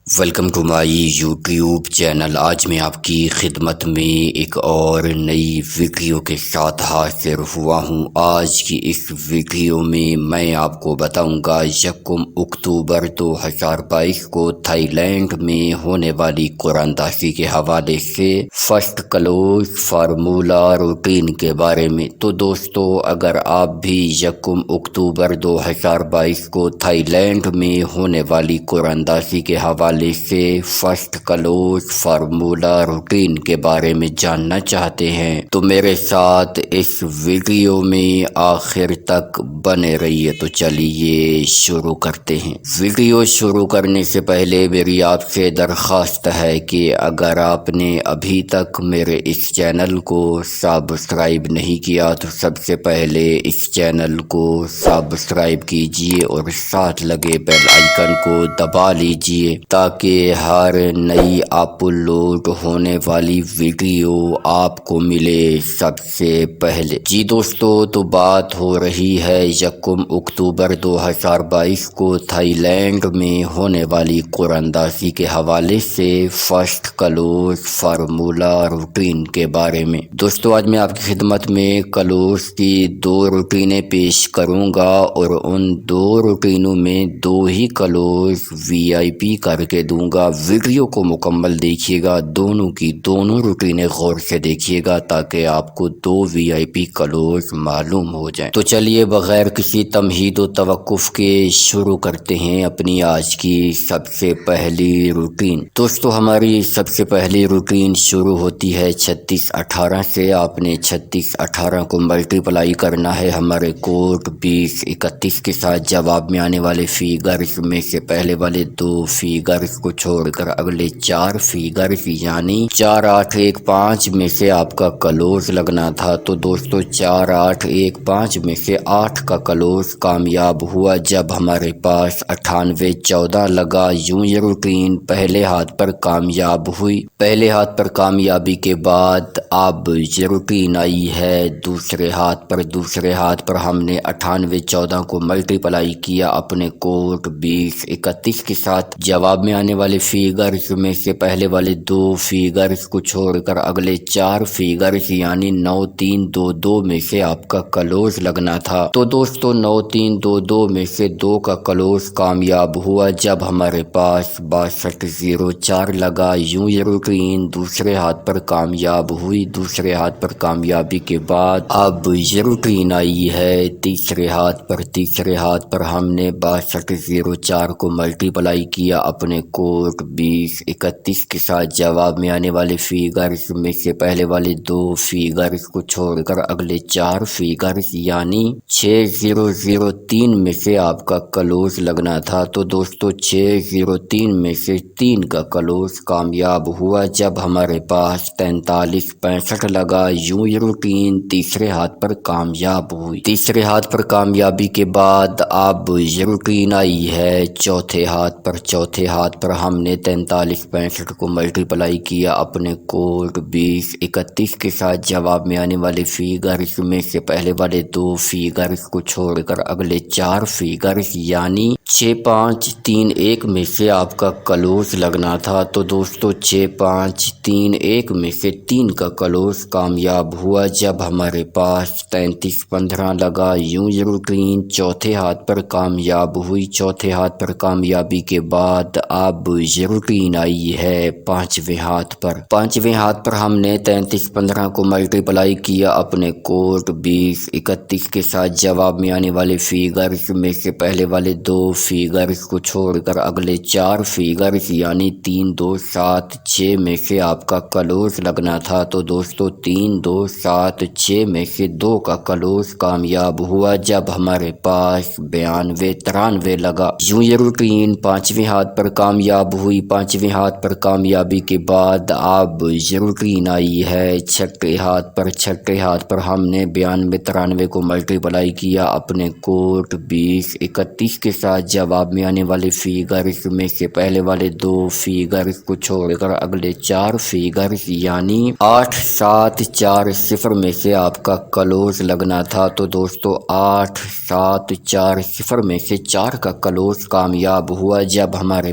Welcome to my YouTube channel. آج میں آپ کی خدمت میں ایک اور نئی ویڈیو کے ساتھ حاضر ہوا ہوں۔ آج کی اس ویڈیو میں آپ کو بتاؤں گا 1 اکتوبر 2022 کو تھائی لینڈ میں ہونے والی قرآن دازی کے حوالے سے فرسٹ کلوز فارمولا روٹین کے بارے میں۔ تو دوستو، اگر آپ بھی 1 اکتوبر 2022 کو تھائی لینڈ میں ہونے والی قرآن دازی کے حوالے سے فرسٹ کلوز فارمولا روٹین کے بارے میں جاننا چاہتے ہیں تو میرے ساتھ اس ویڈیو میں آخر تک بنے رہیے۔ تو چلیے شروع کرتے ہیں۔ ویڈیو شروع کرنے سے پہلے میری آپ سے درخواست ہے کہ اگر آپ نے ابھی تک میرے اس چینل کو سبسکرائب نہیں کیا تو سب سے پہلے اس چینل کو سبسکرائب کیجیے اور ساتھ لگے بیل آئیکن کو دبا لیجیے تاکہ ہر نئی اپلوڈ ہونے والی ویڈیو آپ کو ملے سب سے پہلے۔ جی دوستو، تو بات ہو رہی ہے 1 اکتوبر 2022 کو تھائی لینڈ میں ہونے والی قرآن دازی کے حوالے سے فرسٹ کلوز فارمولا روٹین کے بارے میں۔ دوستو، آج میں آپ کی خدمت میں کلوز کی 2 روٹینیں پیش کروں گا اور ان 2 روٹینوں میں 2 ہی کلوز VIP کر کے دوں گا۔ ویڈیو کو مکمل دیکھیے گا، دونوں کی دونوں روٹینیں غور سے دیکھیے گا تاکہ آپ کو 2 VIP کلوز معلوم ہو جائیں۔ تو چلیے بغیر کسی تمہید و توقف کے شروع کرتے ہیں اپنی آج کی سب سے پہلی روٹین۔ دوستو، ہماری سب سے پہلی روٹین شروع ہوتی ہے 3618 سے۔ آپ نے 3618 کو ملٹیپلائی کرنا ہے ہمارے کوڈ 2031 کے ساتھ۔ جواب میں آنے والے فیگرز میں سے پہلے والے 2 فیگرز کو چھوڑ کر اگلے 4 فیگرز یعنی 4815 میں سے آپ کا کلوز لگنا تھا۔ تو دوستو، 4815 میں سے 8 کا کلوز کامیاب ہوا جب ہمارے پاس 9814 لگا۔ یوں یہ روٹین پہلے ہاتھ پر کامیاب ہوئی۔ پہلے ہاتھ پر کامیابی کے بعد اب یہ روٹین آئی ہے دوسرے ہاتھ پر۔ دوسرے ہاتھ پر ہم نے 9814 کو ملٹیپلائی کیا اپنے کوڈ 2031 کے ساتھ۔ جواب میں آنے والے فیگرز میں سے پہلے والے 2 فیگرز کو چھوڑ کر اگلے 4 فیگرز یعنی 9322 میں سے آپ کا کلوز لگنا تھا۔ تو دوستو، 9322 میں سے 2 کا کلوز کامیاب ہوا جب ہمارے پاس 6204 لگا۔ یوں یہ روٹین دوسرے ہاتھ پر کامیاب ہوئی۔ دوسرے ہاتھ پر کامیابی کے بعد اب یہ روٹین آئی ہے تیسرے ہاتھ پر۔ تیسرے ہاتھ پر ہم نے 6204 کو ملٹیپلائی کیا اپنے کوڈ 2031 کے ساتھ۔ جواب میں آنے والے فیگرز میں سے پہلے والے 2 فیگرز کو چھوڑ کر اگلے 4 فیگرز یعنی 6003 میں سے آپ کا کلوز لگنا تھا۔ تو دوستو، 603 میں سے 3 کا کلوز کامیاب ہوا جب ہمارے پاس 4365 لگا۔ یوں یہ روٹین تیسرے ہاتھ پر کامیاب ہوئی۔ تیسرے ہاتھ پر کامیابی کے بعد اب یہ روٹین آئی ہے چوتھے ہاتھ پر۔ چوتھے ہاتھ پر ہم نے 4365 کو ملٹیپلائی کیا اپنے کوڈ 2031 کے ساتھ۔ جواب میں آنے والے فیگرز میں سے پہلے والے 2 فیگرز کو چھوڑ کر اگلے 4 فیگرز یعنی 6531 میں سے آپ کا کلوز لگنا تھا۔ تو دوستو، 6531 میں سے 3 کا کلوز کامیاب ہوا جب ہمارے پاس 3315 لگا۔ یوں یہ روٹین چوتھے ہاتھ پر کامیاب ہوئی۔ چوتھے ہاتھ پر کامیابی کے بعد اب یہ روٹین آئی ہے 5ویں ہاتھ پر۔ 5ویں ہاتھ پر ہم نے 3315 کو ملٹیپلائی کیا اپنے کوڈ 2031 کے ساتھ۔ جواب میں آنے والے فیگرز میں سے پہلے والے 2 فیگرز کو چھوڑ کر اگلے 4 فیگرز یعنی 3276 میں سے آپ کا کلوز لگنا تھا۔ تو دوستو، 3276 میں سے 2 کا کلوز کامیاب ہوا جب ہمارے پاس 9293 لگا۔ یوں یہ روٹین 5ویں ہاتھ پر کامیاب ہوئی۔ 5ویں ہاتھ پر کامیابی کے بعد اب یہ روٹین آئی ہے چھٹے ہاتھ پر۔ چھٹے ہاتھ پر ہم نے 9293 کو ملٹیپلائی کیا اپنے کوڈ 2031 کے ساتھ۔ جواب میں آنے والے فیگرز میں سے پہلے والے 2 فیگرز کو چھوڑ کر اگلے 4 فیگرز یعنی 8740 میں سے آپ کا کلوز لگنا تھا۔ تو دوستو، 8740 میں سے 4 کا کلوز کامیاب ہوا جب ہمارے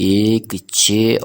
1, 6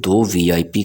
2 VIP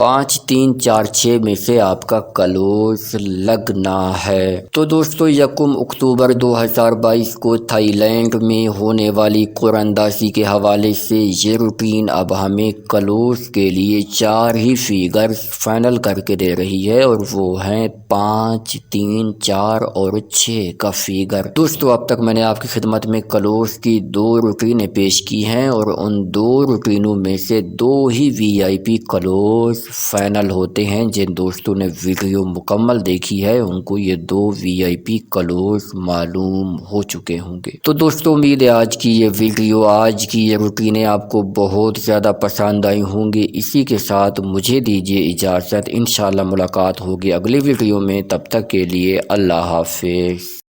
5346 6 میں سے آپ کا کلوز لگنا ہے۔ تو دوستو 1 اکتوبر 2022 کو تھائی لینڈ میں ہونے والی قرعہ کے حوالے سے یہ روٹین اب ہمیں کلوز کے لیے 4 ہی فیگر فائنل کر کے دے رہی ہے، اور وہ ہیں 5، 3، 4 اور 6 کا فیگر۔ دوستو اب تک میں نے آپ کی خدمت میں کلوز کی 2 روٹینیں پیش کی ہیں، اور ان 2 روٹینوں میں سے 2 ہی VIP کلوز فائنل ہوتے ہیں۔ جن دوستوں نے ویڈیو مکمل دیکھی ہے ان کو یہ 2 VIP کلوز معلوم ہو چکے ہوں گے۔ تو دوستو امید ہے آج کی یہ ویڈیو، آج کی یہ روٹینیں آپ کو بہت زیادہ پسند آئی ہوں گی۔ اسی کے ساتھ مجھے دیجیے اجازت، انشاءاللہ ملاقات ہوگی اگلی ویڈیو میں، تب تک کے لیے اللہ حافظ۔